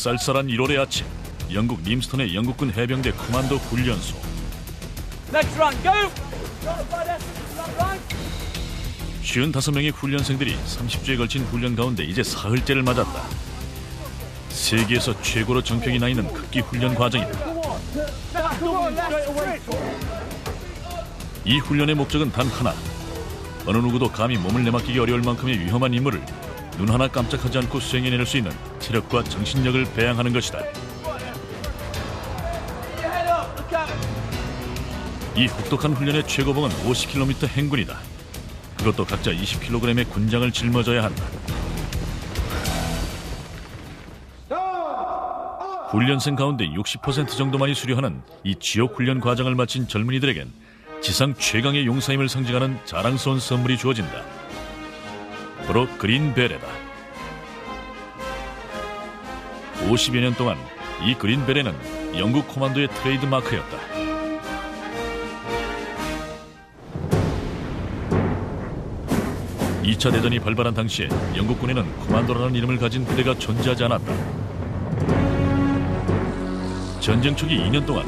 쌀쌀한 1월의 아침, 영국 림스턴의 영국군 해병대 코만도 훈련소. Next run, go! 55명의 훈련생들이 30주에 걸친 훈련 가운데 이제 사흘째를 맞았다. 세계에서 최고로 정평이 나 있는 극기 훈련 과정이다. 이 훈련의 목적은 단 하나. 어느 누구도 감히 몸을 내맡기기 어려울 만큼의 위험한 임무를 눈 하나 깜짝하지 않고 수행해낼 수 있는 체력과 정신력을 배양하는 것이다. 이 혹독한 훈련의 최고봉은 50km 행군이다. 그것도 각자 20kg의 군장을 짊어져야 한다. 훈련생 가운데 60% 정도만이 수료하는 이 지옥 훈련 과정을 마친 젊은이들에겐 지상 최강의 용사임을 상징하는 자랑스러운 선물이 주어진다. 바로 그린 베레다. 50여 년 동안 이 그린 베레는 영국 코만도의 트레이드 마크였다. (2차) 대전이 발발한 당시에 영국군에는 코만도라는 이름을 가진 부대가 존재하지 않았다. 전쟁 초기 2년 동안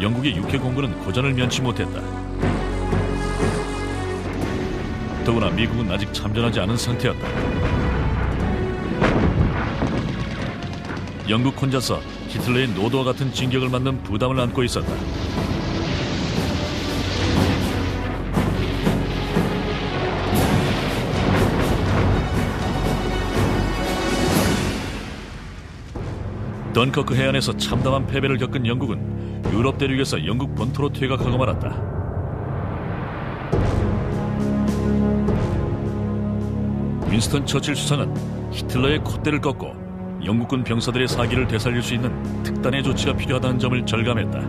영국의 육해 공군은 고전을 면치 못했다. 더구나 미국은 아직 참전하지 않은 상태였다. 영국 혼자서 히틀러의 노도와 같은 진격을 맞는 부담을 안고 있었다. 던커크 해안에서 참담한 패배를 겪은 영국은 유럽 대륙에서 영국 본토로 퇴각하고 말았다. 윈스턴 처칠 수상은 히틀러의 콧대를 꺾고 영국군 병사들의 사기를 되살릴 수 있는 특단의 조치가 필요하다는 점을 절감했다.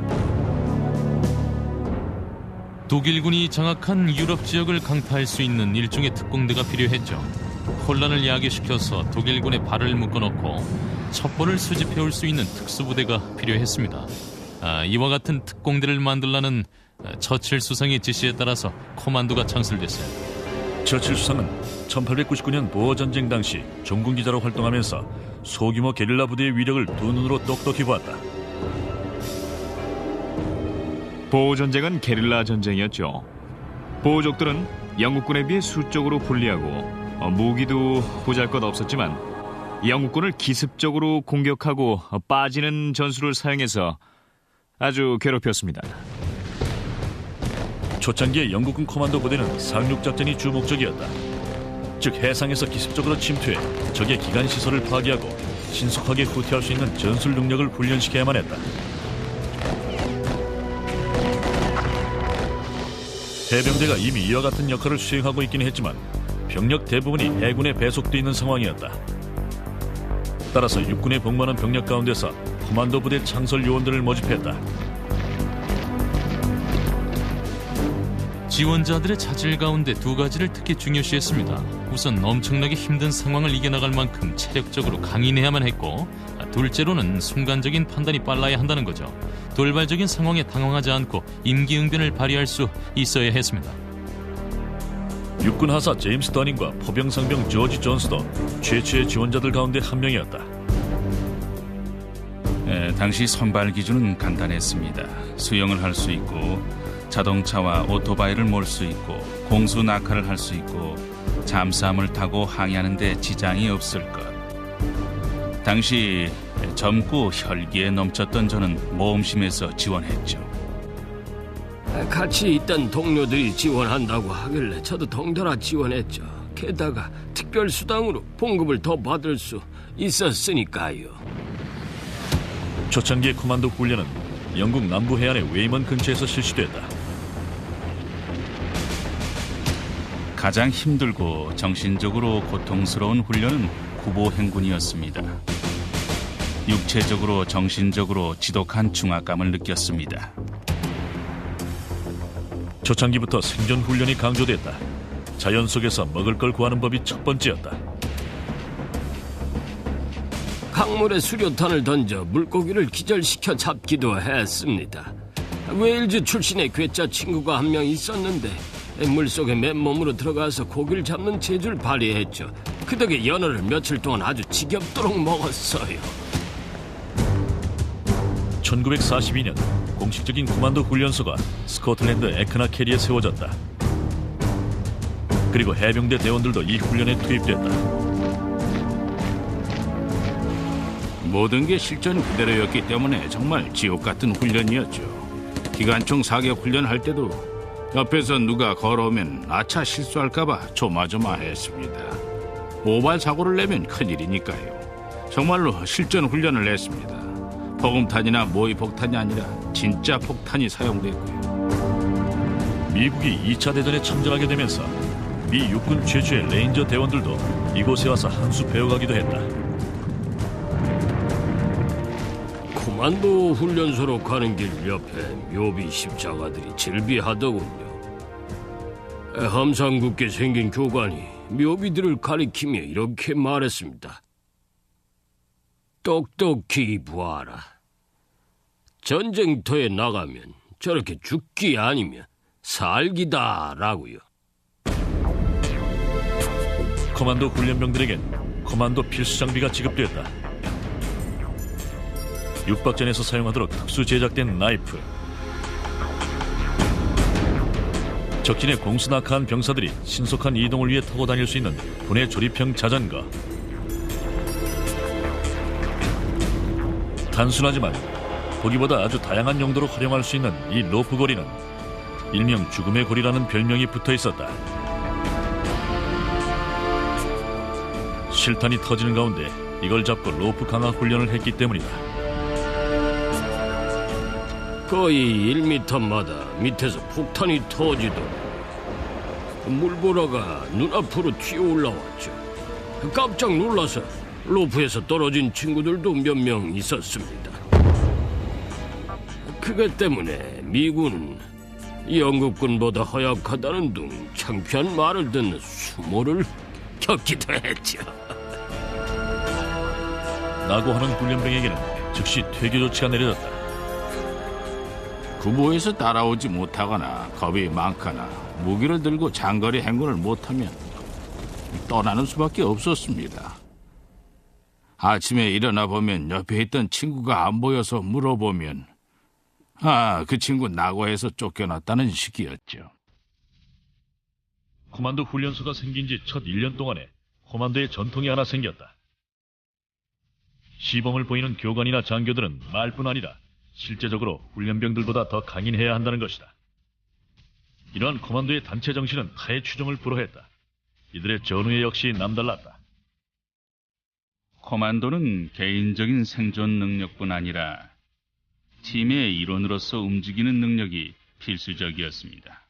독일군이 장악한 유럽 지역을 강타할 수 있는 일종의 특공대가 필요했죠. 혼란을 야기시켜서 독일군의 발을 묶어놓고 첩보를 수집해올 수 있는 특수부대가 필요했습니다. 이와 같은 특공대를 만들라는 처칠 수상의 지시에 따라서 코만도가 창설됐어요. 처칠 수상은 1899년 보어전쟁 당시 종군기자로 활동하면서 소규모 게릴라 부대의 위력을 두 눈으로 똑똑히 보았다. 보어전쟁은 게릴라 전쟁이었죠. 보어족들은 영국군에 비해 수적으로 불리하고 무기도 보잘것없었지만 영국군을 기습적으로 공격하고 빠지는 전술을 사용해서 아주 괴롭혔습니다. 초창기의 영국군 코만도 부대는 상륙작전이 주 목적이었다. 즉 해상에서 기습적으로 침투해 적의 기관 시설을 파괴하고 신속하게 후퇴할 수 있는 전술 능력을 훈련시켜야만 했다. 해병대가 이미 이와 같은 역할을 수행하고 있긴 했지만 병력 대부분이 해군에 배속돼 있는 상황이었다. 따라서 육군에 복무하는 병력 가운데서 코만도 부대 창설 요원들을 모집했다. 지원자들의 차질 가운데 두 가지를 특히 중요시했습니다. 우선 엄청나게 힘든 상황을 이겨나갈 만큼 체력적으로 강인해야만 했고, 둘째로는 순간적인 판단이 빨라야 한다는 거죠. 돌발적인 상황에 당황하지 않고 임기응변을 발휘할 수 있어야 했습니다. 육군 하사 제임스 더닝과 포병 상병 조지 존스도 최초의 지원자들 가운데 한 명이었다. 당시 선발 기준은 간단했습니다. 수영을 할 수 있고 자동차와 오토바이를 몰 수 있고 공수 낙하를 할 수 있고 잠수함을 타고 항해하는 데 지장이 없을 것. 당시 젊고 혈기에 넘쳤던 저는 모험심에서 지원했죠. 같이 있던 동료들이 지원한다고 하길래 저도 덩달아 지원했죠. 게다가 특별수당으로 봉급을 더 받을 수 있었으니까요. 초창기의 코만도 훈련은 영국 남부 해안의 웨이먼 근처에서 실시됐다. 가장 힘들고 정신적으로 고통스러운 훈련은 구보 행군이었습니다. 육체적으로 정신적으로 지독한 중압감을 느꼈습니다. 초창기부터 생존 훈련이 강조됐다. 자연 속에서 먹을 걸 구하는 법이 첫 번째였다. 강물에 수류탄을 던져 물고기를 기절시켜 잡기도 했습니다. 웨일즈 출신의 괴짜 친구가 한 명 있었는데 물속에 맨몸으로 들어가서 고기를 잡는 재주를 발휘했죠. 그 덕에 연어를 며칠 동안 아주 지겹도록 먹었어요. 1942년 공식적인 코만도 훈련소가 스코틀랜드 에크나 캐리에 세워졌다. 그리고 해병대 대원들도 이 훈련에 투입됐다. 모든 게 실전 그대로였기 때문에 정말 지옥 같은 훈련이었죠. 기관총 사격 훈련할 때도 옆에서 누가 걸어오면 아차 실수할까봐 조마조마했습니다. 오발 사고를 내면 큰일이니까요. 정말로 실전 훈련을 했습니다. 보금탄이나 모의 폭탄이 아니라 진짜 폭탄이 사용됐고요. 미국이 2차 대전에 참전하게 되면서 미 육군 최초의 레인저 대원들도 이곳에 와서 한 수 배워가기도 했다. 코만도 훈련소로 가는 길 옆에 묘비 십자가들이 즐비하더군요. 함상궂게 생긴 교관이 묘비들을 가리키며 이렇게 말했습니다. 똑똑히 보아라. 전쟁터에 나가면 저렇게 죽기 아니면 살기다라고요. 코만도 훈련병들에겐 코만도 필수 장비가 지급되었다. 육박전에서 사용하도록 특수 제작된 나이프, 적진에 공수낙하한 병사들이 신속한 이동을 위해 타고 다닐 수 있는 분해 조립형 자전거, 단순하지만 보기보다 아주 다양한 용도로 활용할 수 있는 이 로프 고리는 일명 죽음의 고리라는 별명이 붙어 있었다. 실탄이 터지는 가운데 이걸 잡고 로프 강화 훈련을 했기 때문이다. 거의 1m마다 밑에서 폭탄이 터지더니 물보라가 눈앞으로 튀어올라왔죠. 깜짝 놀라서 로프에서 떨어진 친구들도 몇 명 있었습니다. 그것 때문에 미군은 영국군보다 허약하다는 둥 창피한 말을 듣는 수모를 겪기도 했죠. 낙오하는 훈련병에게는 즉시 퇴교 조치가 내려졌다. 구보에서 따라오지 못하거나 겁이 많거나 무기를 들고 장거리 행군을 못하면 떠나는 수밖에 없었습니다. 아침에 일어나 보면 옆에 있던 친구가 안 보여서 물어보면 그 친구 낙오해서 쫓겨났다는 식이었죠. 코만도 훈련소가 생긴 지 첫 1년 동안에 코만도의 전통이 하나 생겼다. 시범을 보이는 교관이나 장교들은 말뿐 아니라 실제적으로 훈련병들보다 더 강인해야 한다는 것이다. 이러한 코만도의 단체 정신은 타의 추종을 불허했다. 이들의 전우에 역시 남달랐다. 코만도는 개인적인 생존 능력뿐 아니라 팀의 일원으로서 움직이는 능력이 필수적이었습니다.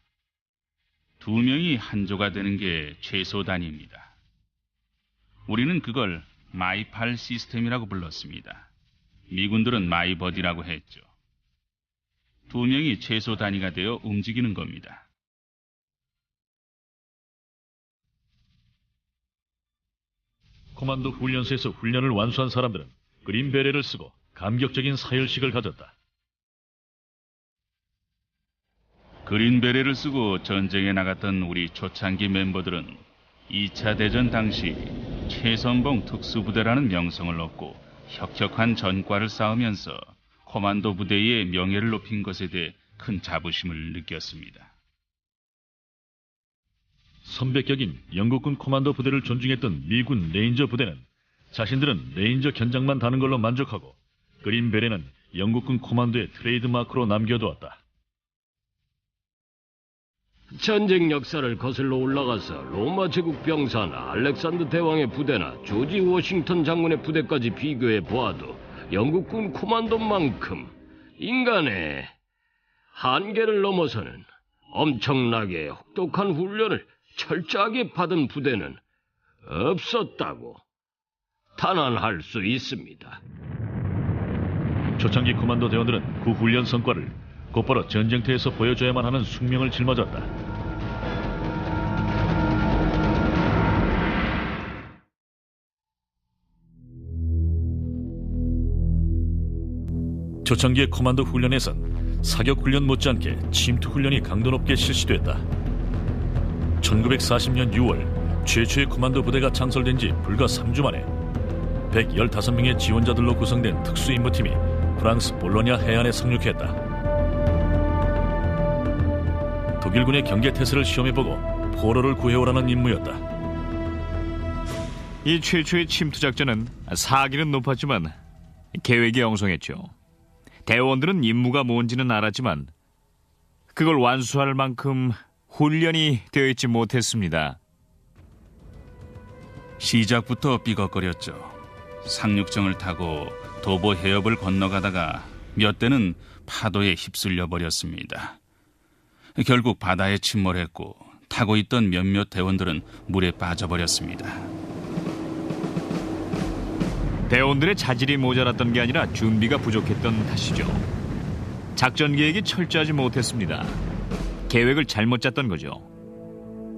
2명이 한조가 되는 게 최소 단위입니다. 우리는 그걸 마이팔 시스템이라고 불렀습니다. 미군들은 마이버디라고 했죠. 2명이 최소 단위가 되어 움직이는 겁니다. 코만도 훈련소에서 훈련을 완수한 사람들은 그린 베레를 쓰고 감격적인 사열식을 가졌다. 그린 베레를 쓰고 전쟁에 나갔던 우리 초창기 멤버들은 2차 대전 당시 최선봉 특수부대라는 명성을 얻고 혁혁한 전과를 쌓으면서 코만도 부대의 명예를 높인 것에 대해 큰 자부심을 느꼈습니다. 선배격인 영국군 코만도 부대를 존중했던 미군 레인저 부대는 자신들은 레인저 견장만 다는 걸로 만족하고 그린 베레는 영국군 코만도의 트레이드 마크로 남겨두었다. 전쟁 역사를 거슬러 올라가서 로마 제국 병사나 알렉산더 대왕의 부대나 조지 워싱턴 장군의 부대까지 비교해 보아도 영국군 코만도만큼 인간의 한계를 넘어서는 엄청나게 혹독한 훈련을 철저하게 받은 부대는 없었다고 단언할 수 있습니다. 초창기 코만도 대원들은 그 훈련 성과를 곧바로 전쟁터에서 보여줘야만 하는 숙명을 짊어졌다. 초창기의 코만도 훈련에선 사격 훈련 못지않게 침투 훈련이 강도 높게 실시됐다. 1940년 6월 최초의 코만도 부대가 창설된 지 불과 3주 만에 115명의 지원자들로 구성된 특수임무팀이 프랑스 볼로냐 해안에 상륙했다. 독일군의 경계태세를 시험해보고 포로를 구해오라는 임무였다. 이 최초의 침투 작전은 사기는 높았지만 계획이 엉성했죠. 대원들은 임무가 뭔지는 알았지만 그걸 완수할 만큼 훈련이 되어 있지 못했습니다. 시작부터 삐걱거렸죠. 상륙정을 타고 도보 해협을 건너가다가 몇 대는 파도에 휩쓸려 버렸습니다. 결국 바다에 침몰했고 타고 있던 몇몇 대원들은 물에 빠져버렸습니다. 대원들의 자질이 모자랐던 게 아니라 준비가 부족했던 탓이죠. 작전 계획이 철저하지 못했습니다. 계획을 잘못 짰던 거죠.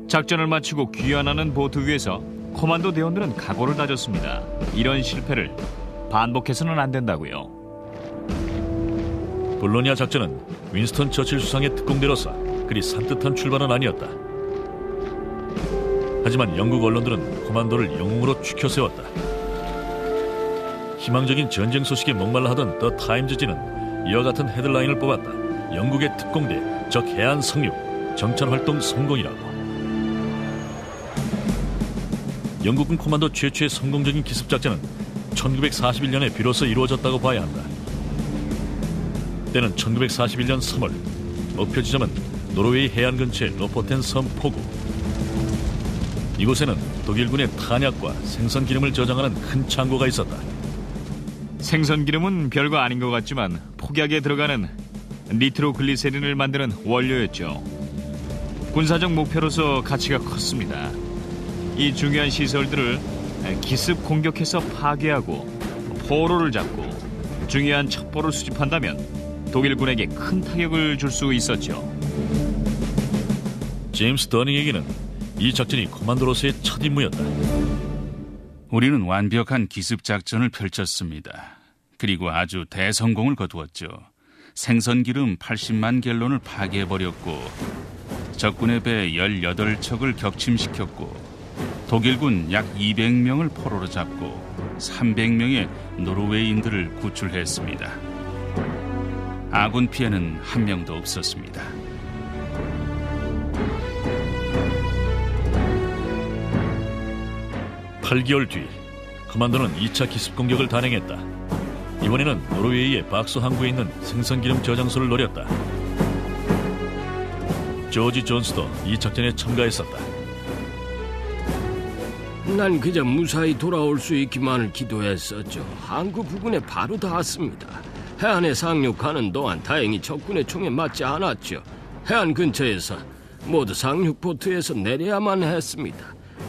작전을 마치고 귀환하는 보트 위에서 코만도 대원들은 각오를 다졌습니다. 이런 실패를 반복해서는 안 된다고요. 볼로냐 작전은 윈스턴 처칠 수상의 특공대로서 그리 산뜻한 출발은 아니었다. 하지만 영국 언론들은 코만도를 영웅으로 추켜 세웠다. 희망적인 전쟁 소식에 목말라 하던 더 타임즈지는 이와 같은 헤드라인을 뽑았다. 영국의 특공대 적 해안 상륙 정찰활동 성공이라고. 영국군 코만도 최초의 성공적인 기습작전은 1941년에 비로소 이루어졌다고 봐야 한다. 때는 1941년 3월, 목표 지점은 노르웨이 해안 근처의 로포텐 섬 포구. 이곳에는 독일군의 탄약과 생선 기름을 저장하는 큰 창고가 있었다. 생선 기름은 별거 아닌 것 같지만 폭약에 들어가는 니트로글리세린을 만드는 원료였죠. 군사적 목표로서 가치가 컸습니다. 이 중요한 시설들을 기습 공격해서 파괴하고 포로를 잡고 중요한 첩보를 수집한다면 독일군에게 큰 타격을 줄 수 있었죠. 제임스 더닝에게는 이 작전이 코만도로서의 첫 임무였다. 우리는 완벽한 기습작전을 펼쳤습니다. 그리고 아주 대성공을 거두었죠. 생선기름 80만 갤론을 파괴해버렸고 적군의 배 18척을 격침시켰고 독일군 약 200명을 포로로 잡고 300명의 노르웨이인들을 구출했습니다. 아군 피해는 한 명도 없었습니다. 팔 8개월 뒤 커만도는 2차 기습 공격을 단행했다. 이번에는 노르웨이의 박수 항구에 있는 생선기름 저장소를 노렸다. 조지 존스도 이 작전에 참가했었다. 난 그저 무사히 돌아올 수 있기만을 기도했었죠. 항구 부근에 바로 닿았습니다. 해안에 상륙하는 동안 다행히 적군의 총에 맞지 않았죠. 해안 근처에서 모두 상륙 보트에서 내려야만 했습니다.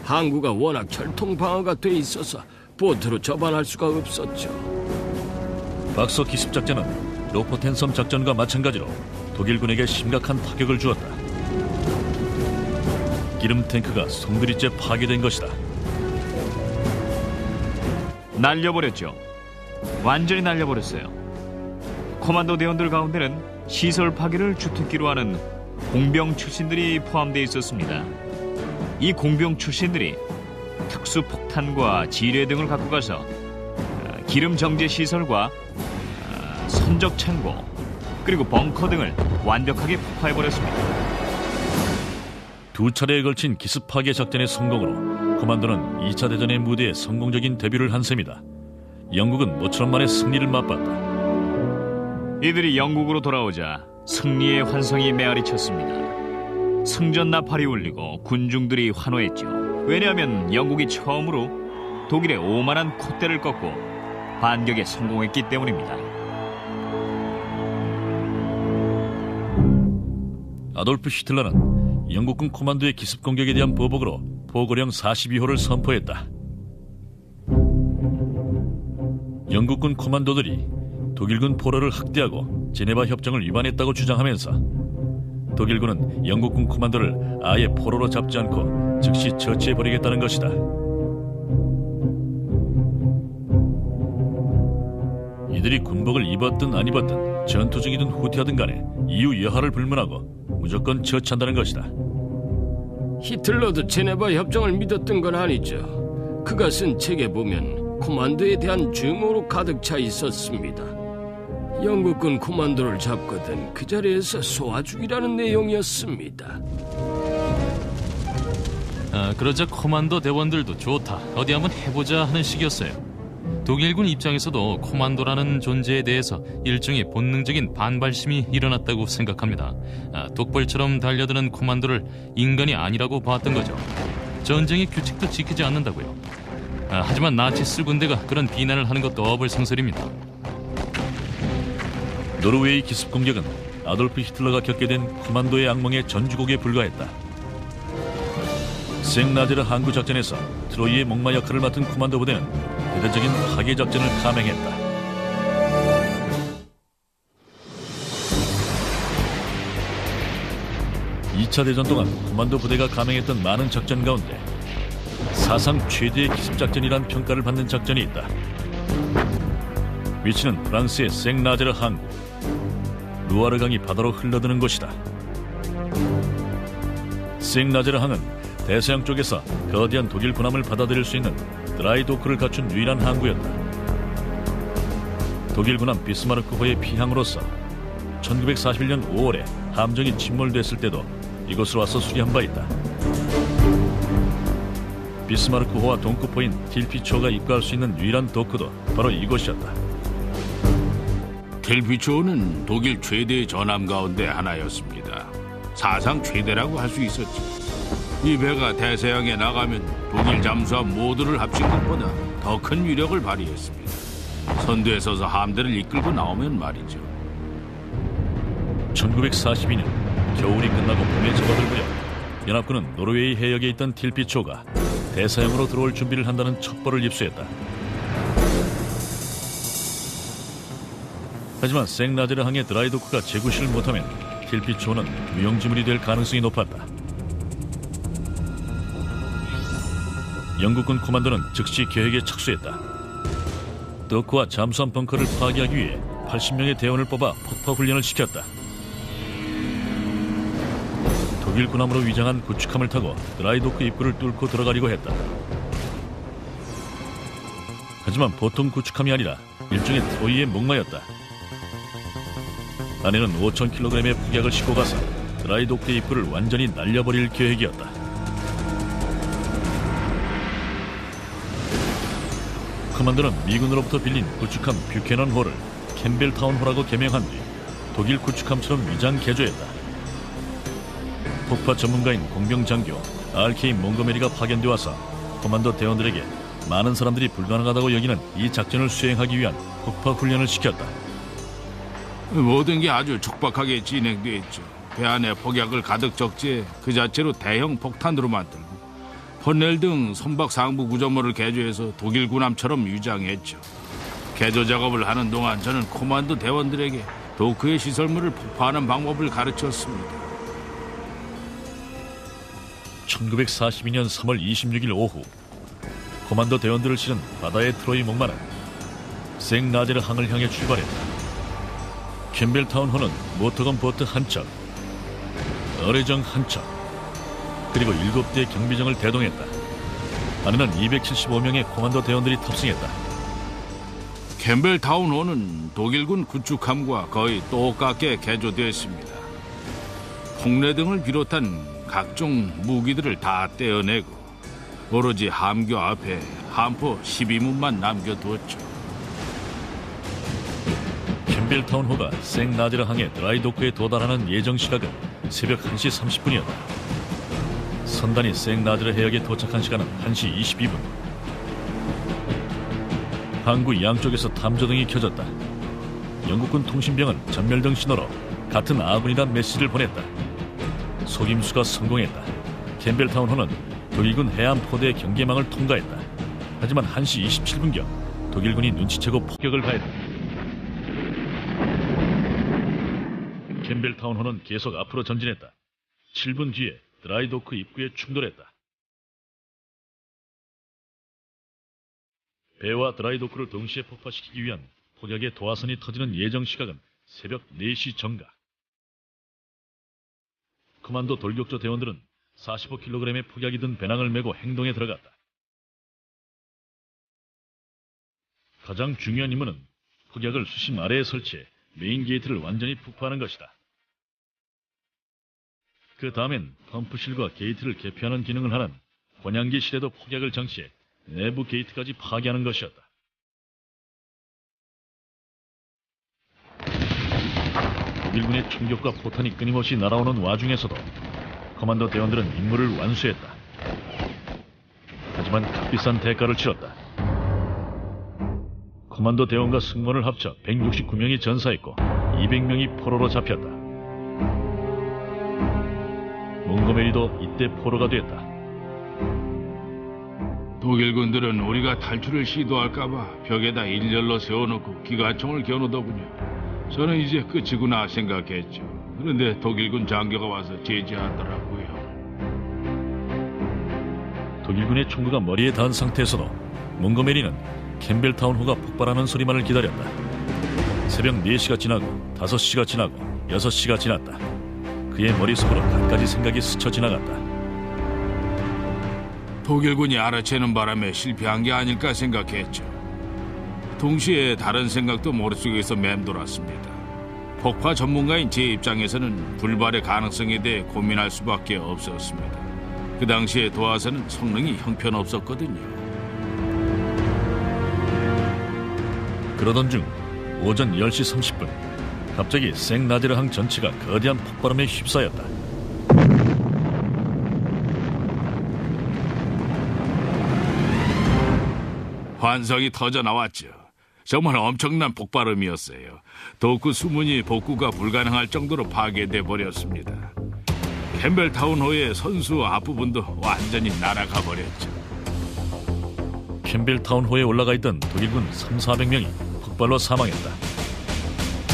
항구가 워낙 철통 방어가 돼 있어서 보트로 접안할 수가 없었죠. 박서 기습 작전은 로포텐 섬 작전과 마찬가지로 독일군에게 심각한 타격을 주었다. 기름 탱크가 송두리째 파괴된 것이다. 날려버렸죠. 완전히 날려버렸어요. 코만도 대원들 가운데는 시설 파괴를 주특기로 하는 공병 출신들이 포함되어 있었습니다. 이 공병 출신들이 특수 폭탄과 지뢰 등을 갖고 가서 기름 정제 시설과 선적 창고 그리고 벙커 등을 완벽하게 폭파해버렸습니다. 두 차례에 걸친 기습 파괴 작전의 성공으로 코만도는 2차 대전의 무대에 성공적인 데뷔를 한 셈이다. 영국은 모처럼 만에 승리를 맛봤다. 이들이 영국으로 돌아오자 승리의 환성이 메아리쳤습니다. 승전 나팔이 울리고 군중들이 환호했죠. 왜냐하면 영국이 처음으로 독일의 오만한 콧대를 꺾고 반격에 성공했기 때문입니다. 아돌프 히틀러는 영국군 코만도의 기습 공격에 대한 보복으로 포고령 42호를 선포했다. 영국군 코만도들이 독일군 포로를 학대하고 제네바 협정을 위반했다고 주장하면서 독일군은 영국군 코만도를 아예 포로로 잡지 않고 즉시 처치해버리겠다는 것이다. 이들이 군복을 입었든 안 입었든 전투 중이든 후퇴하든 간에 이유 여하를 불문하고 무조건 처치한다는 것이다. 히틀러도 제네바 협정을 믿었던 건 아니죠. 그가 쓴 책에 보면 코만도에 대한 증오로 가득 차 있었습니다. 영국군 코만도를 잡거든 그 자리에서 쏘아 죽이라는 내용이었습니다. 그러자 코만도 대원들도 좋다, 어디 한번 해보자 하는 식이었어요. 독일군 입장에서도 코만도라는 존재에 대해서 일종의 본능적인 반발심이 일어났다고 생각합니다. 독벌처럼 달려드는 코만도를 인간이 아니라고 봤던 거죠. 전쟁의 규칙도 지키지 않는다고요. 하지만 나치스 군대가 그런 비난을 하는 것도 어불성설입니다. 노르웨이 기습 공격은 아돌프 히틀러가 겪게 된 코만도의 악몽의 전주곡에 불과했다. 생나제르 항구 작전에서 트로이의 목마 역할을 맡은 코만도 부대는 대대적인 파괴 작전을 감행했다. (2차) 대전 동안 코만도 부대가 감행했던 많은 작전 가운데 사상 최대의 기습 작전이란 평가를 받는 작전이 있다. 위치는 프랑스의 생나제르 항구. 루아르 강이 바다로 흘러드는 곳이다. 생나제르 항은 대서양 쪽에서 거대한 독일 군함을 받아들일 수 있는 드라이 도크를 갖춘 유일한 항구였다. 독일 군함 비스마르크호의 피항으로서 1941년 5월에 함정이 침몰됐을 때도 이곳으로 와서 수리한 바 있다. 비스마르크호와 동급호인 틸피초가 입가할 수 있는 유일한 도크도 바로 이곳이었다. 델피초는 독일 최대의 전함 가운데 하나였습니다. 사상 최대라고 할 수 있었죠. 이 배가 대서양에 나가면 독일 잠수함 모두를 합친 것보다 더 큰 위력을 발휘했습니다. 선두에 서서 함대를 이끌고 나오면 말이죠. 1942년 겨울이 끝나고 봄에 접어들 무렵 연합군은 노르웨이 해역에 있던 틸피초가 대서양으로 들어올 준비를 한다는 첩보를 입수했다. 하지만 생나제르 항의 드라이도크가 재구시를 못하면 틸피초는 무용지물이 될 가능성이 높았다. 영국군 코만도는 즉시 계획에 착수했다. 도크와 잠수함 벙커를 파괴하기 위해 80명의 대원을 뽑아 폭파 훈련을 시켰다. 독일 군함으로 위장한 구축함을 타고 드라이도크 입구를 뚫고 들어가려고 했다. 하지만 보통 구축함이 아니라 일종의 트로이의 목마였다. 안에는 5,000kg의 폭약을 싣고 가서 드라이도크 입구를 완전히 날려버릴 계획이었다. 커만더는 미군으로부터 빌린 구축함 뷰캐넌호를 캠벨타운호라고 개명한 뒤 독일 구축함처럼 위장 개조했다. 폭파 전문가인 공병 장교 RK 몽고메리가 파견돼 와서 커만더 대원들에게 많은 사람들이 불가능하다고 여기는 이 작전을 수행하기 위한 폭파 훈련을 시켰다. 모든 게 아주 촉박하게 진행돼 있죠. 배 안에 폭약을 가득 적재해 그 자체로 대형 폭탄으로 만들고 퍼넬 등 선박 상부 구조물을 개조해서 독일 군함처럼 위장했죠. 개조 작업을 하는 동안 저는 코만도 대원들에게 도크의 시설물을 폭파하는 방법을 가르쳤습니다. 1942년 3월 26일 오후 코만도 대원들을 실은 바다의 트로이 목마는 생나제르 항을 향해 출발했다. 캠벨타운호는 모터건 보트 한 척, 어뢰정 한 척, 그리고 7대의 경비정을 대동했다. 안에는 275명의 코만도 대원들이 탑승했다. 캠벨타운호는 독일군 구축함과 거의 똑같게 개조되었습니다. 폭내 등을 비롯한 각종 무기들을 다 떼어내고 오로지 함교 앞에 함포 12문만 남겨두었죠. 캠벨타운호가 생나제르 항의 드라이도크에 도달하는 예정 시각은 새벽 1시 30분이었다. 선단이 생나드르 해역에 도착한 시간은 1시 22분. 항구 양쪽에서 탐조등이 켜졌다. 영국군 통신병은 전멸등 신호로 같은 아군이란 메시지를 보냈다. 속임수가 성공했다. 캠벨타운호는 독일군 해안포대의 경계망을 통과했다. 하지만 1시 27분경 독일군이 눈치채고 폭격을 가했다. 캠벨타운호는 계속 앞으로 전진했다. 7분 뒤에 드라이도크 입구에 충돌했다. 배와 드라이도크를 동시에 폭파시키기 위한 폭격의 도화선이 터지는 예정 시각은 새벽 4시 정각. 커만도 돌격조 대원들은 45kg의 폭약이 든 배낭을 메고 행동에 들어갔다. 가장 중요한 임무는 폭약을 수심 아래에 설치해 메인 게이트를 완전히 폭파하는 것이다. 그 다음엔 펌프실과 게이트를 개폐하는 기능을 하는 권양기실에도 폭약을 장치해 내부 게이트까지 파괴하는 것이었다. 독일군의 총격과 포탄이 끊임없이 날아오는 와중에서도 커만도 대원들은 임무를 완수했다. 하지만 값비싼 대가를 치렀다. 커만도 대원과 승무원을 합쳐 169명이 전사했고 200명이 포로로 잡혔다. 몽고메리도 이때 포로가 됐다. 독일군들은 우리가 탈출을 시도할까봐 벽에다 일렬로 세워놓고 기관총을 겨누더군요. 저는 이제 끝이구나 생각했죠. 그런데 독일군 장교가 와서 제지하더라고요. 독일군의 총구가 머리에 닿은 상태에서도 몽고메리는 캠벨타운호가 폭발하는 소리만을 기다렸다. 새벽 4시가 지나고 5시가 지나고 6시가 지났다. 그의 머릿속으로 갖가지 생각이 스쳐 지나갔다. 독일군이 알아채는 바람에 실패한 게 아닐까 생각했죠. 동시에 다른 생각도 머릿속에서 맴돌았습니다. 폭파 전문가인 제 입장에서는 불발의 가능성에 대해 고민할 수밖에 없었습니다. 그 당시에 도하선은 성능이 형편없었거든요. 그러던 중 오전 10시 30분 갑자기 생나제르항 전체가 거대한 폭발음에 휩싸였다. 환성이 터져 나왔죠. 정말 엄청난 폭발음이었어요. 도크 수문이 복구가 불가능할 정도로 파괴돼 버렸습니다. 캠벨타운호의 선수 앞부분도 완전히 날아가 버렸죠. 캠벨타운호에 올라가 있던 독일군 3,400명이 폭발로 사망했다.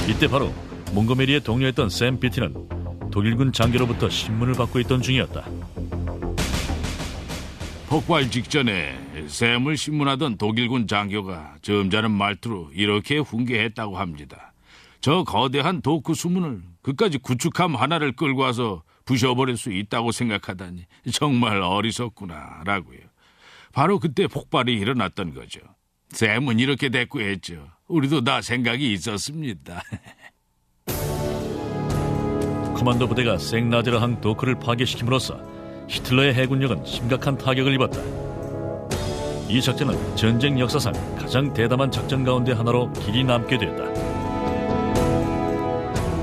이때 바로 몽고메리의 동료였던 샘 비티는 독일군 장교로부터 신문을 받고 있던 중이었다. 폭발 직전에 샘을 신문하던 독일군 장교가 점잖은 말투로 이렇게 훈계했다고 합니다. 저 거대한 도크 수문을 그까지 구축함 하나를 끌고 와서 부셔버릴 수 있다고 생각하다니 정말 어리석구나라고요. 바로 그때 폭발이 일어났던 거죠. 샘은 이렇게 대꾸했죠. 우리도 다 생각이 있었습니다. 커만도 부대가 생나제르항 도크를 파괴시킴으로써 히틀러의 해군력은 심각한 타격을 입었다. 이 작전은 전쟁 역사상 가장 대담한 작전 가운데 하나로 길이 남게 됐다.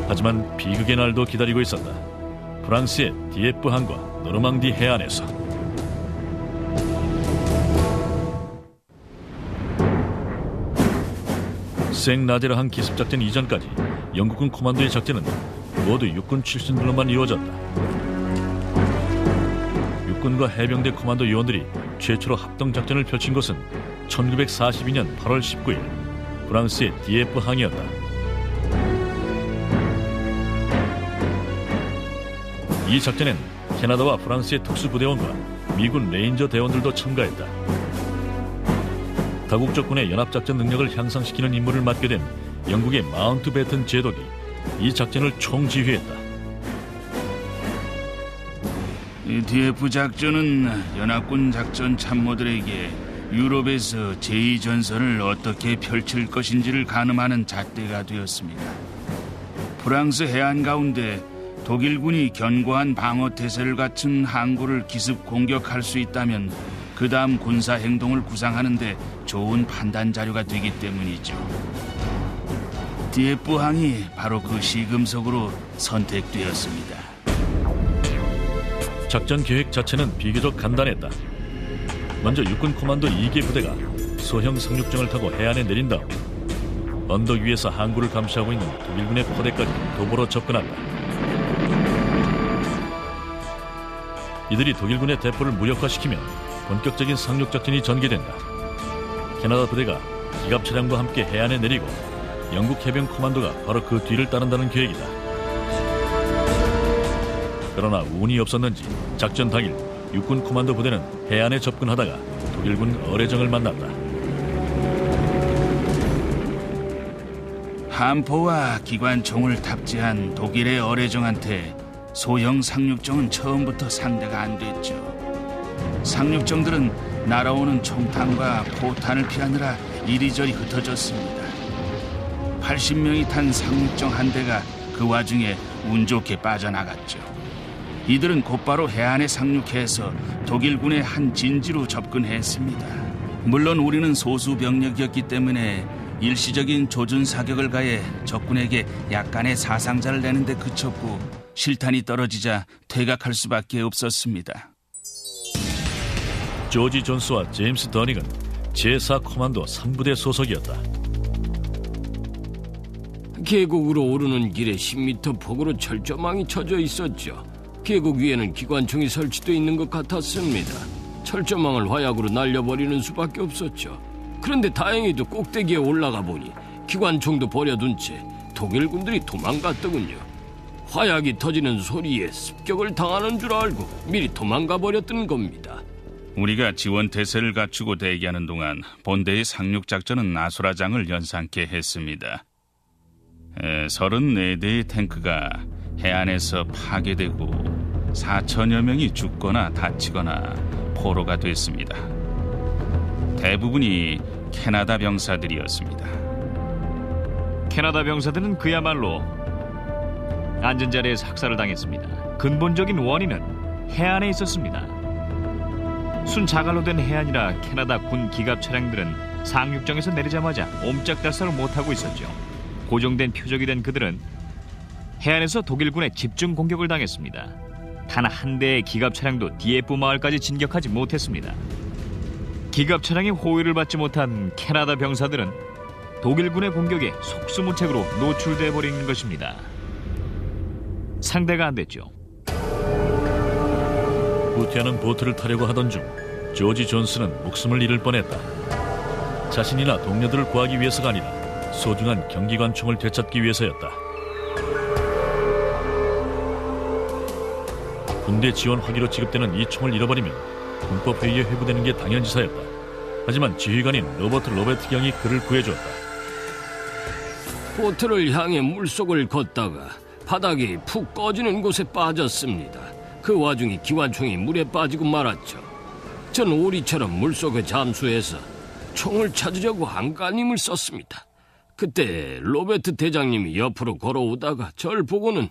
하지만 비극의 날도 기다리고 있었다. 프랑스의 디에프 항과 노르망디 해안에서. 생나제르항 기습작전 이전까지 영국군 코만도의 작전은 모두 육군 출신들로만 이루어졌다. 육군과 해병대 코만도 요원들이 최초로 합동작전을 펼친 곳은 1942년 8월 19일 프랑스의 디에프 항이었다. 이 작전엔 캐나다와 프랑스의 특수부대원과 미군 레인저 대원들도 참가했다. 다국적군의 연합작전 능력을 향상시키는 임무를 맡게 된 영국의 마운트베튼 제독이 이 작전을 총지휘했다. 이 DF 작전은 연합군 작전 참모들에게 유럽에서 제2전선을 어떻게 펼칠 것인지를 가늠하는 잣대가 되었습니다. 프랑스 해안 가운데 독일군이 견고한 방어태세를 갖춘 항구를 기습 공격할 수 있다면 그 다음 군사행동을 구상하는 데 좋은 판단 자료가 되기 때문이죠. DF항이 바로 그 시금석으로 선택되었습니다. 작전 계획 자체는 비교적 간단했다. 먼저 육군 코만도 2개 부대가 소형 상륙정을 타고 해안에 내린 다음 언덕 위에서 항구를 감시하고 있는 독일군의 포대까지 도보로 접근한다. 이들이 독일군의 대포를 무력화시키면 본격적인 상륙작전이 전개된다. 캐나다 부대가 기갑 차량과 함께 해안에 내리고 영국 해병 코만도가 바로 그 뒤를 따른다는 계획이다. 그러나 운이 없었는지 작전 당일 육군 코만도 부대는 해안에 접근하다가 독일군 어뢰정을 만났다. 함포와 기관총을 탑재한 독일의 어뢰정한테 소형 상륙정은 처음부터 상대가 안 됐죠. 상륙정들은 날아오는 총탄과 포탄을 피하느라 이리저리 흩어졌습니다. 80명이 탄 상륙정 한 대가 그 와중에 운 좋게 빠져나갔죠. 이들은 곧바로 해안에 상륙해서 독일군의 한 진지로 접근했습니다. 물론 우리는 소수 병력이었기 때문에 일시적인 조준 사격을 가해 적군에게 약간의 사상자를 내는 데 그쳤고 실탄이 떨어지자 퇴각할 수밖에 없었습니다. 조지 존스와 제임스 더닉은 제4 코만도 3부대 소속이었다. 계곡으로 오르는 길에 10m 폭으로 철조망이 쳐져 있었죠. 계곡 위에는 기관총이 설치되어 있는 것 같았습니다. 철조망을 화약으로 날려버리는 수밖에 없었죠. 그런데 다행히도 꼭대기에 올라가 보니 기관총도 버려둔 채 독일군들이 도망갔더군요. 화약이 터지는 소리에 습격을 당하는 줄 알고 미리 도망가 버렸던 겁니다. 우리가 지원 태세를 갖추고 대기하는 동안 본대의 상륙작전은 아수라장을 연상케 했습니다. 34대의 탱크가 해안에서 파괴되고 4천여 명이 죽거나 다치거나 포로가 됐습니다. 대부분이 캐나다 병사들이었습니다. 캐나다 병사들은 그야말로 안전자리에서 학살을 당했습니다. 근본적인 원인은 해안에 있었습니다. 순 자갈로 된 해안이라 캐나다 군 기갑 차량들은 상륙정에서 내리자마자 옴짝달싹을 못하고 있었죠. 고정된 표적이 된 그들은 해안에서 독일군의 집중 공격을 당했습니다. 단 한 대의 기갑 차량도 디에프 마을까지 진격하지 못했습니다. 기갑 차량의 호위를 받지 못한 캐나다 병사들은 독일군의 공격에 속수무책으로 노출돼 버리는 것입니다. 상대가 안 됐죠. 후퇴하는 보트를 타려고 하던 중 조지 존스는 목숨을 잃을 뻔했다. 자신이나 동료들을 구하기 위해서가 아니라 소중한 경기관총을 되찾기 위해서였다. 군대 지원 화기로 지급되는 이 총을 잃어버리면 군법회의에 회부되는 게 당연지사였다. 하지만 지휘관인 로버트 로베트 경이 그를 구해주었다. 보트를 향해 물속을 걷다가 바닥이 푹 꺼지는 곳에 빠졌습니다. 그 와중에 기관총이 물에 빠지고 말았죠. 전 오리처럼 물속에 잠수해서 총을 찾으려고 안간힘을 썼습니다. 그때 로베트 대장님이 옆으로 걸어오다가 절 보고는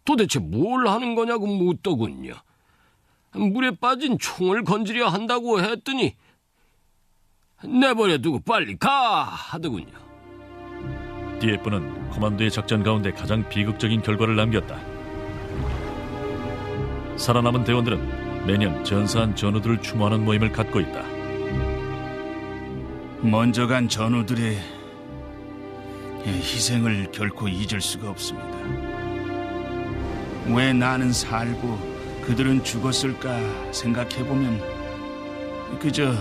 도대체 뭘 하는 거냐고 묻더군요. 물에 빠진 총을 건지려 한다고 했더니 내버려 두고 빨리 가 하더군요. 디에프는 코만도의 작전 가운데 가장 비극적인 결과를 남겼다. 살아남은 대원들은 매년 전사한 전우들을 추모하는 모임을 갖고 있다. 먼저 간 전우들의 희생을 결코 잊을 수가 없습니다. 왜 나는 살고 그들은 죽었을까 생각해보면 그저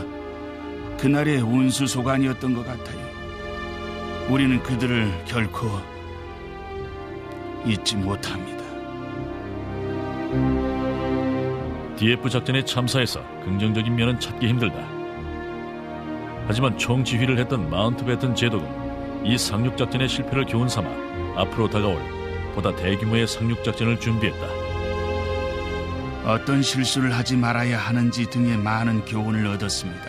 그날의 운수소관이었던 것 같아요. 우리는 그들을 결코 잊지 못합니다. 디에프 작전에 참사해서 긍정적인 면은 찾기 힘들다. 하지만 총지휘를 했던 마운트베튼 제독은 이 상륙작전의 실패를 교훈 삼아 앞으로 다가올 보다 대규모의 상륙작전을 준비했다. 어떤 실수를 하지 말아야 하는지 등의 많은 교훈을 얻었습니다.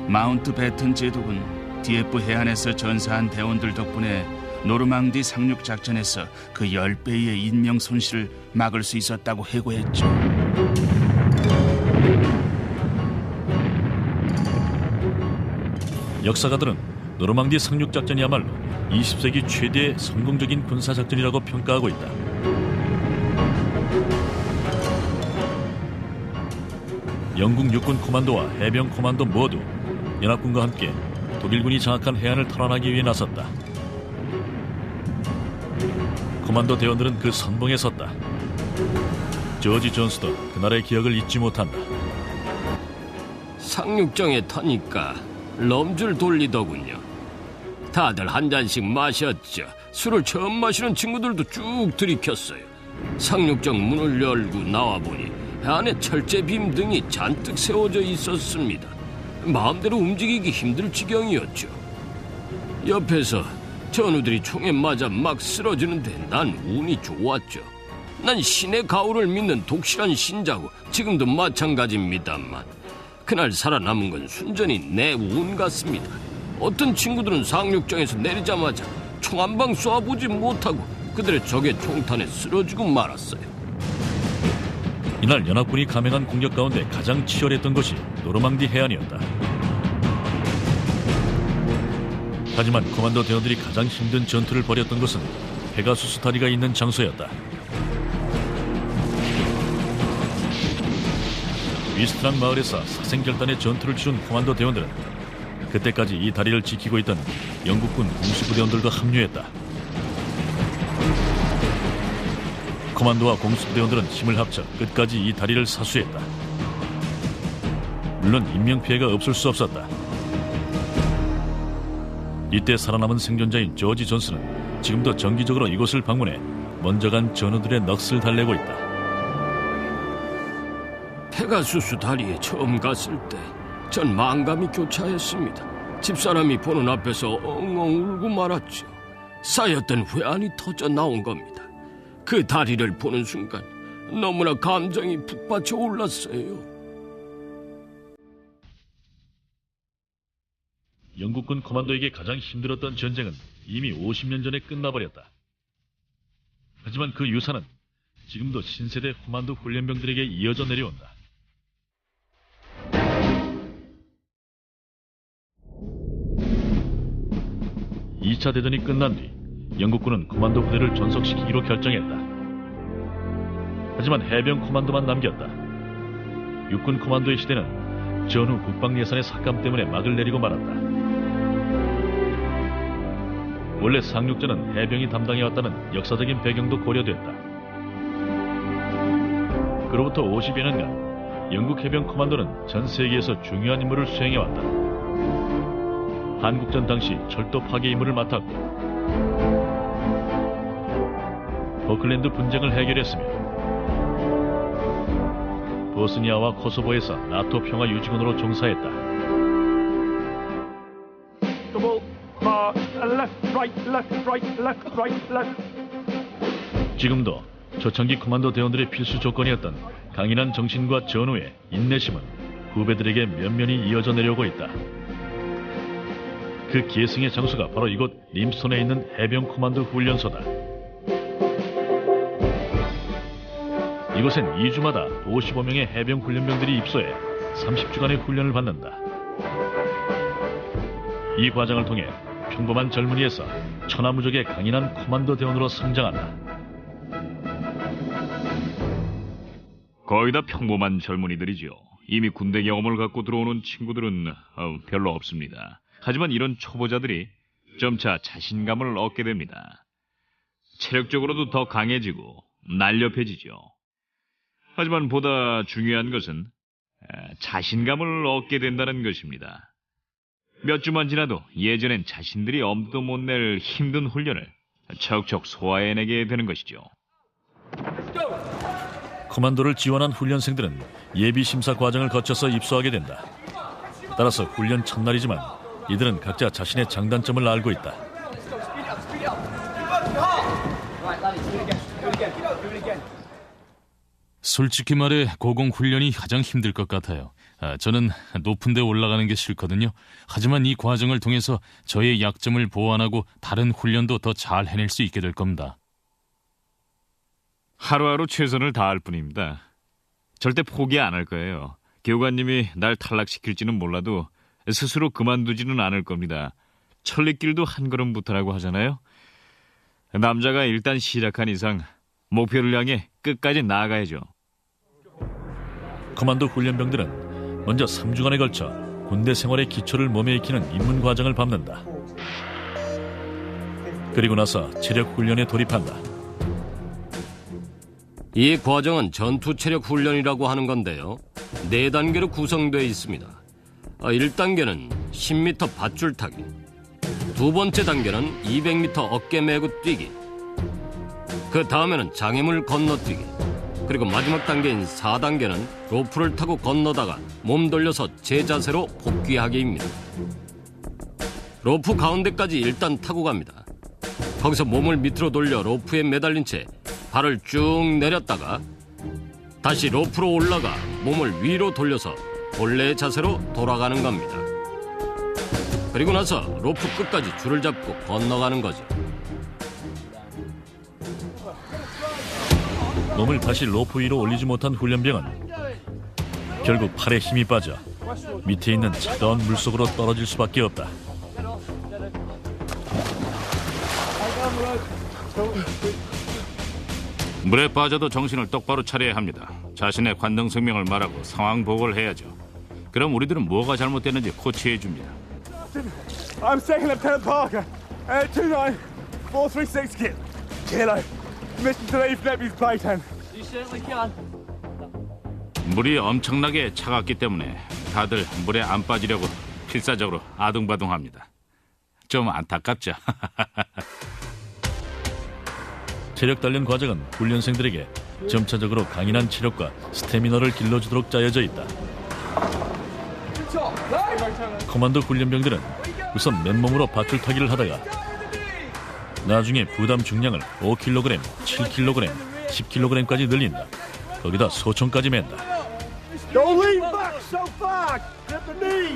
마운트베튼 제독은 디에프 해안에서 전사한 대원들 덕분에 노르망디 상륙작전에서 그 10배의 인명 손실을 막을 수 있었다고 해고했죠. 역사가들은 노르망디 상륙작전이야말로 20세기 최대의 성공적인 군사작전이라고 평가하고 있다. 영국 육군 코만도와 해병 코만도 모두 연합군과 함께 독일군이 장악한 해안을 탈환하기 위해 나섰다. 코만도 대원들은 그 선봉에 섰다. 조지 존스도 그날의 기억을 잊지 못한다. 상륙정에 타니까 럼줄 돌리더군요. 다들 한 잔씩 마셨죠. 술을 처음 마시는 친구들도 쭉 들이켰어요. 상륙정 문을 열고 나와보니 안에 철제빔 등이 잔뜩 세워져 있었습니다. 마음대로 움직이기 힘들 지경이었죠. 옆에서 전우들이 총에 맞아 막 쓰러지는데 난 운이 좋았죠. 난 신의 가호를 믿는 독실한 신자고 지금도 마찬가지입니다만 그날 살아남은 건 순전히 내 운 같습니다. 어떤 친구들은 상륙정에서 내리자마자 총 한 방 쏴보지 못하고 그들의 적의 총탄에 쓰러지고 말았어요. 이날 연합군이 감행한 공격 가운데 가장 치열했던 것이 노르망디 해안이었다. 하지만 코만도 대원들이 가장 힘든 전투를 벌였던 것은 페가수스 다리가 있는 장소였다. 위스트랑 마을에서 사생결단의 전투를 치른 코만도 대원들은 그때까지 이 다리를 지키고 있던 영국군 공수부대원들도 합류했다. 코만도와 공수부대원들은 힘을 합쳐 끝까지 이 다리를 사수했다. 물론 인명피해가 없을 수 없었다. 이때 살아남은 생존자인 조지 존스는 지금도 정기적으로 이곳을 방문해 먼저 간 전우들의 넋을 달래고 있다. 페가수스 다리에 처음 갔을 때 전 망감이 교차했습니다. 집사람이 보는 앞에서 엉엉 울고 말았죠. 쌓였던 회한이 터져 나온 겁니다. 그 다리를 보는 순간 너무나 감정이 북받쳐 올랐어요. 영국군 코만도에게 가장 힘들었던 전쟁은 이미 50년 전에 끝나버렸다. 하지만 그 유산은 지금도 신세대 코만도 훈련병들에게 이어져 내려온다. 이 차 대전이 끝난 뒤 영국군은 코만도 부대를 전속시키기로 결정했다. 하지만 해병 코만도만 남겼다. 육군 코만도의 시대는 전후 국방 예산의 삭감 때문에 막을 내리고 말았다. 원래 상륙전은 해병이 담당해왔다는 역사적인 배경도 고려됐다. 그로부터 50여 년간 영국 해병 코만도는 전 세계에서 중요한 임무를 수행해왔다. 한국전 당시 철도 파괴 임무를 맡았고 포클랜드 분쟁을 해결했으며 보스니아와 코소보에서 나토 평화 유지군으로 종사했다. 지금도 초창기 코만도 대원들의 필수 조건이었던 강인한 정신과 전우의 인내심은 후배들에게 면면히 이어져 내려오고 있다. 그 계승의 장소가 바로 이곳 림스톤에 있는 해병 코만도 훈련소다. 이곳엔 2주마다 55명의 해병 훈련병들이 입소해 30주간의 훈련을 받는다. 이 과정을 통해 평범한 젊은이에서 천하무적의 강인한 코만도 대원으로 성장한다. 거의 다 평범한 젊은이들이죠. 이미 군대 경험을 갖고 들어오는 친구들은 별로 없습니다. 하지만 이런 초보자들이 점차 자신감을 얻게 됩니다. 체력적으로도 더 강해지고 날렵해지죠. 하지만 보다 중요한 것은 자신감을 얻게 된다는 것입니다. 몇 주만 지나도 예전엔 자신들이 엄두도 못 낼 힘든 훈련을 척척 소화해내게 되는 것이죠. 코만도를 지원한 훈련생들은 예비 심사 과정을 거쳐서 입소하게 된다. 따라서 훈련 첫날이지만 이들은 각자 자신의 장단점을 알고 있다. 솔직히 말해 고공훈련이 가장 힘들 것 같아요. 저는 높은 데 올라가는 게 싫거든요. 하지만 이 과정을 통해서 저의 약점을 보완하고 다른 훈련도 더 잘 해낼 수 있게 될 겁니다. 하루하루 최선을 다할 뿐입니다. 절대 포기 안 할 거예요. 교관님이 날 탈락시킬지는 몰라도 스스로 그만두지는 않을 겁니다. 천리길도 한 걸음부터라고 하잖아요. 남자가 일단 시작한 이상 목표를 향해 끝까지 나아가야죠. 코만도 훈련병들은 먼저 3주간에 걸쳐 군대 생활의 기초를 몸에 익히는 입문 과정을 밟는다. 그리고 나서 체력 훈련에 돌입한다. 이 과정은 전투 체력 훈련이라고 하는 건데요. 4단계로 구성되어 있습니다. 1단계는 10m 밧줄 타기, 두 번째 단계는 200m 어깨 메고 뛰기, 그 다음에는 장애물 건너뛰기, 그리고 마지막 단계인 4단계는 로프를 타고 건너다가 몸 돌려서 제자세로 복귀하기입니다. 로프 가운데까지 일단 타고 갑니다. 거기서 몸을 밑으로 돌려 로프에 매달린 채 발을 쭉 내렸다가 다시 로프로 올라가 몸을 위로 돌려서 본래의 자세로 돌아가는 겁니다. 그리고 나서 로프 끝까지 줄을 잡고 건너가는 거죠. 몸을 다시 로프 위로 올리지 못한 훈련병은 결국 팔에 힘이 빠져 밑에 있는 차가운 물속으로 떨어질 수밖에 없다. 물에 빠져도 정신을 똑바로 차려야 합니다. 자신의 관등 성명을 말하고 상황 보고를 해야죠. 그럼 우리들은 뭐가 잘못됐는지 코치해 줍니다. I'm Second Lieutenant Parker. 29436 kit. Kilo. Mission to leave Nebu's Playpen. You certainly can. 물이 엄청나게 차갑기 때문에 다들 물에 안 빠지려고 필사적으로 아둥바둥합니다. 좀 안타깝죠. 체력 단련 과정은 훈련생들에게 점차적으로 강인한 체력과 스태미너를 길러주도록 짜여져 있다. 코만도 훈련병들은 우선 맨몸으로 밧줄 타기를 하다가 나중에 부담 중량을 5kg, 7kg, 10kg까지 늘린다. 거기다 소총까지 맨다. Don't lean back so far. Grip the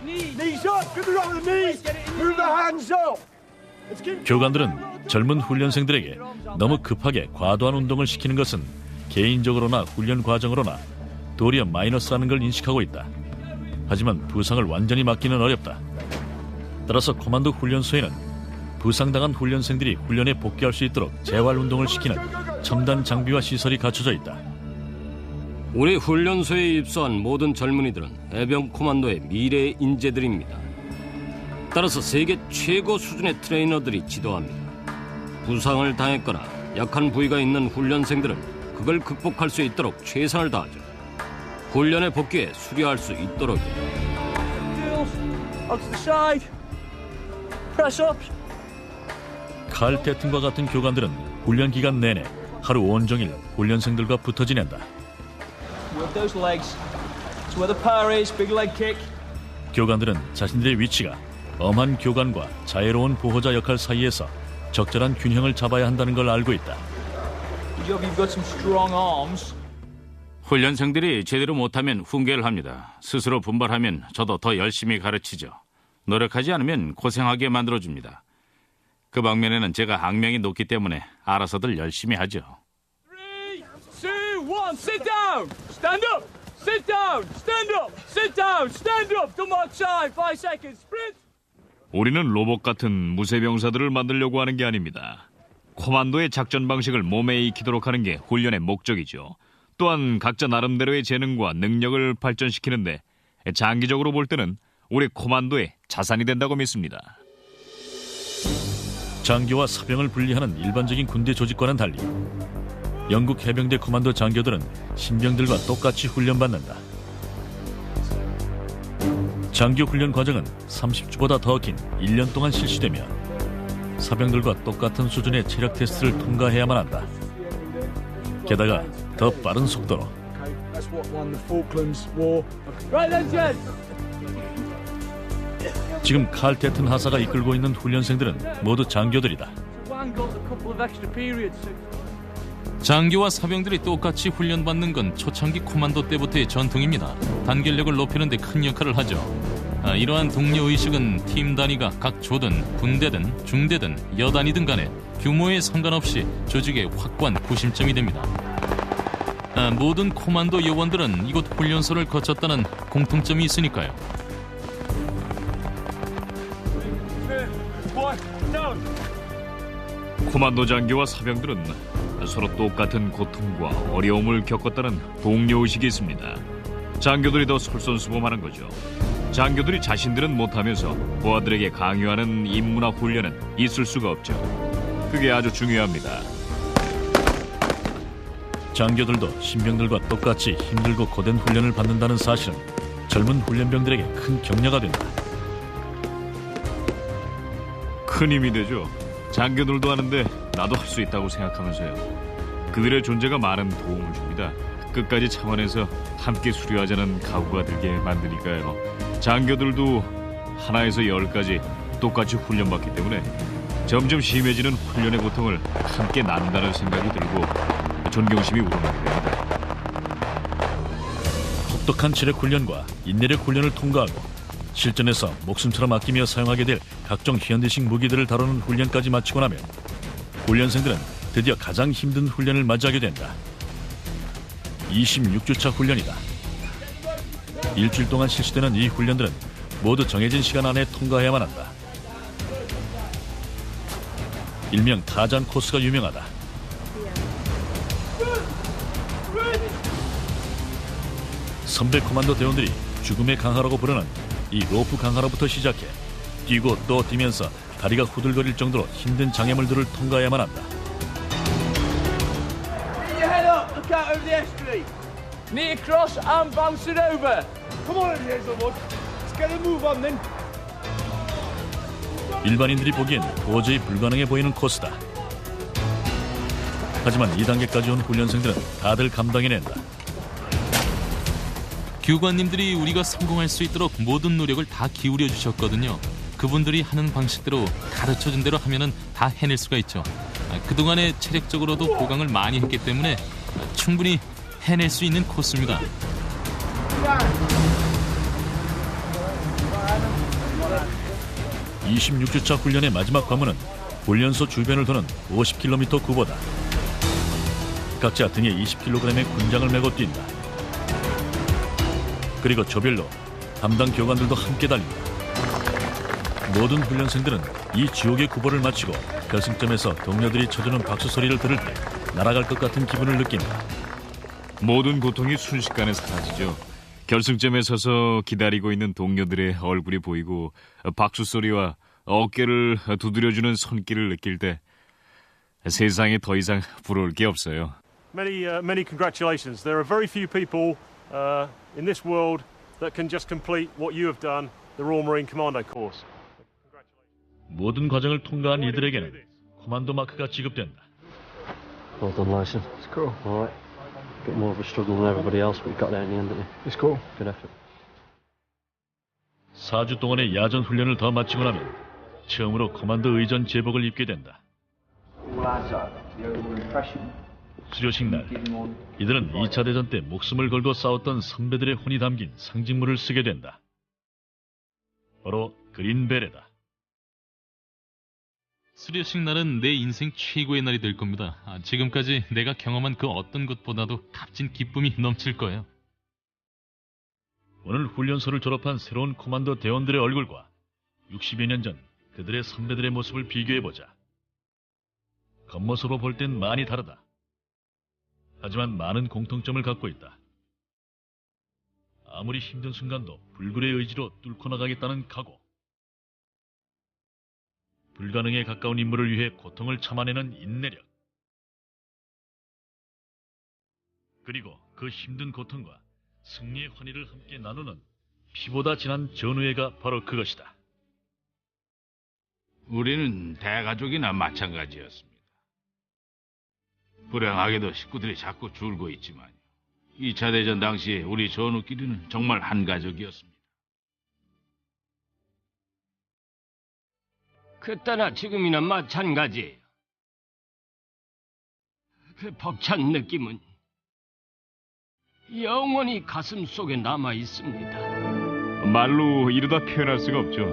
knees. Knees up. Grip the knees. Move the hands up. 교관들은 젊은 훈련생들에게 너무 급하게 과도한 운동을 시키는 것은 개인적으로나 훈련 과정으로나 도리어 마이너스라는 걸 인식하고 있다. 하지만 부상을 완전히 막기는 어렵다. 따라서 코만도 훈련소에는 부상당한 훈련생들이 훈련에 복귀할 수 있도록 재활 운동을 시키는 첨단 장비와 시설이 갖춰져 있다. 우리 훈련소에 입소한 모든 젊은이들은 해병 코만도의 미래의 인재들입니다. 따라서 세계 최고 수준의 트레이너들이 지도합니다. 부상을 당했거나 약한 부위가 있는 훈련생들은 그걸 극복할 수 있도록 최선을 다하죠. 훈련에 복귀해 수료할 수 있도록요. Up to the side. Press up. 칼 테튼과 같은 교관들은 훈련 기간 내내 하루 온종일 훈련생들과 붙어 지낸다. Work those legs. It's where the power is. Big leg kick. 교관들은 자신들의 위치가 엄한 교관과 자애로운 보호자 역할 사이에서 적절한 균형을 잡아야 한다는 걸 알고 있다. Good job. You've got some strong arms. 훈련생들이 제대로 못하면 훈계를 합니다. 스스로 분발하면 저도 더 열심히 가르치죠. 노력하지 않으면 고생하게 만들어줍니다. 그 방면에는 제가 악명이 높기 때문에 알아서들 열심히 하죠. 3, 2, 1. Sit down. Stand up. Sit down. Stand up. Sit down. Stand up. Come on, time. 5 seconds. Sprint. 우리는 로봇 같은 무쇠병사들을 만들려고 하는 게 아닙니다. 코만도의 작전 방식을 몸에 익히도록 하는 게 훈련의 목적이죠. 또한 각자 나름대로의 재능과 능력을 발전시키는데 장기적으로 볼 때는 우리 코만도의 자산이 된다고 믿습니다. 장교와 사병을 분리하는 일반적인 군대 조직과는 달리 영국 해병대 코만도 장교들은 신병들과 똑같이 훈련받는다. 장교 훈련 과정은 30주보다 더 긴 1년 동안 실시되며 사병들과 똑같은 수준의 체력 테스트를 통과해야만 한다. 게다가 더 빠른 속도로 Right then, Jed. 지금 칼 테튼 하사가 이끌고 있는 훈련생들은 모두 장교들이다. Wang got a couple of extra periods. 장교와 사병들이 똑같이 훈련받는 건 초창기 코만도 때부터의 전통입니다. 단결력을 높이는 데 큰 역할을 하죠. 이러한 동료의식은 팀 단위가 각 조든 군대든 중대든 여단이든 간에 규모에 상관없이 조직의 확고한 구심점이 됩니다. 모든 코만도 요원들은 이곳 훈련소를 거쳤다는 공통점이 있으니까요. 코만도 장교와 사병들은 서로 똑같은 고통과 어려움을 겪었다는 동료의식이 있습니다. 장교들이 더 솔선수범하는 거죠. 장교들이 자신들은 못하면서 부하들에게 강요하는 임무나 훈련은 있을 수가 없죠. 그게 아주 중요합니다. 장교들도 신병들과 똑같이 힘들고 고된 훈련을 받는다는 사실은 젊은 훈련병들에게 큰 격려가 된다. 큰 힘이 되죠. 장교들도 하는데 나도 할 수 있다고 생각하면서요. 그들의 존재가 많은 도움을 줍니다. 끝까지 참아내서 함께 수료하자는 각오가 들게 만드니까요. 장교들도 하나에서 10까지 똑같이 훈련받기 때문에 점점 심해지는 훈련의 고통을 함께 나눈다는 생각이 들고 존경심이 우러나게 됩니다. 혹독한 체력 훈련과 인내력 훈련을 통과하고 실전에서 목숨처럼 아끼며 사용하게 될 각종 현대식 무기들을 다루는 훈련까지 마치고 나면 훈련생들은 드디어 가장 힘든 훈련을 맞이하게 된다. 26주차 훈련이다. 일주일 동안 실시되는 이 훈련들은 모두 정해진 시간 안에 통과해야만 한다. 일명 타잔 코스가 유명하다. 선배 코만도 대원들이 죽음의 강화라고 부르는 이 로프 강화로부터 시작해 뛰고 또 뛰면서 다리가 후들거릴 정도로 힘든 장애물들을 통과해야만 한다. Get your head up, look out over the estuary. Knee across and bounce it over. Come on, Hazelwood. Let's get a move on then. 일반인들이 보기엔 도저히 불가능해 보이는 코스다. 하지만 이 단계까지 온 훈련생들은 다들 감당해낸다. 교관님들이 우리가 성공할 수 있도록 모든 노력을 다 기울여 주셨거든요. 그분들이 하는 방식대로 가르쳐준 대로 하면은 다 해낼 수가 있죠. 그동안에 체력적으로도 보강을 많이 했기 때문에 충분히 해낼 수 있는 코스입니다. 이 26주차 훈련의 마지막 관문은 훈련소 주변을 도는 50km 구보다. 각자 등에 20kg의 군장을 메고 뛴다. 그리고 조별로 담당 교관들도 함께 달린다. 모든 훈련생들은 이 지옥의 구보를 마치고 결승점에서 동료들이 쳐주는 박수 소리를 들을 때 날아갈 것 같은 기분을 느낀다. 모든 고통이 순식간에 사라지죠. 결승점에 서서 기다리고 있는 동료들의 얼굴이 보이고 박수 소리와 어깨를 두드려주는 손길을 느낄 때 세상에 더 이상 부러울 게 없어요. Many congratulations. There are very few people in this world that can just complete what you have done, the Royal Marine Commando course. 모든 과정을 통과한 이들에게는 코만도 마크가 지급된다. Well done, Lyson. It's cool. All right. A bit more of a struggle than everybody else, but you got there in the end, didn't you? It's cool. Good effort. 4주 동안의 야전 훈련을 더 마치고 나면 처음으로 코만도 의전 제복을 입게 된다. 수료식 날, 이들은 2차 대전 때 목숨을 걸고 싸웠던 선배들의 혼이 담긴 상징물을 쓰게 된다. 바로 그린 베레다. 수료식 날은 내 인생 최고의 날이 될 겁니다. 지금까지 내가 경험한 그 어떤 것보다도 값진 기쁨이 넘칠 거예요. 오늘 훈련소를 졸업한 새로운 코만도 대원들의 얼굴과 60여 년 전 그들의 선배들의 모습을 비교해보자. 겉모습으로 볼 땐 많이 다르다. 하지만 많은 공통점을 갖고 있다. 아무리 힘든 순간도 불굴의 의지로 뚫고 나가겠다는 각오. 불가능에 가까운 임무를 위해 고통을 참아내는 인내력. 그리고 그 힘든 고통과 승리의 환희를 함께 나누는 피보다 진한 전우애가 바로 그것이다. 우리는 대가족이나 마찬가지였습니다. 불행하게도 식구들이 자꾸 줄고 있지만 2차 대전 당시에 우리 전우끼리는 정말 한 가족이었습니다. 그때나 지금이나 마찬가지예요. 그 벅찬 느낌은 영원히 가슴 속에 남아 있습니다. 말로 이루다 표현할 수가 없죠.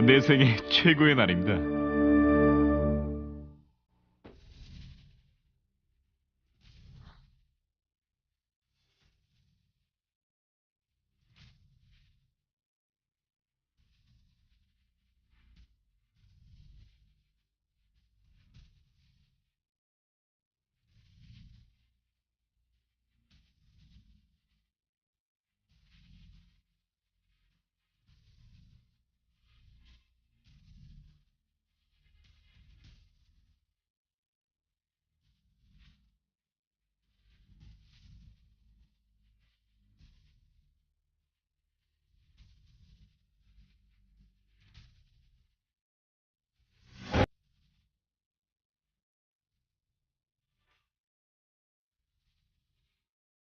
내 생애 최고의 날입니다.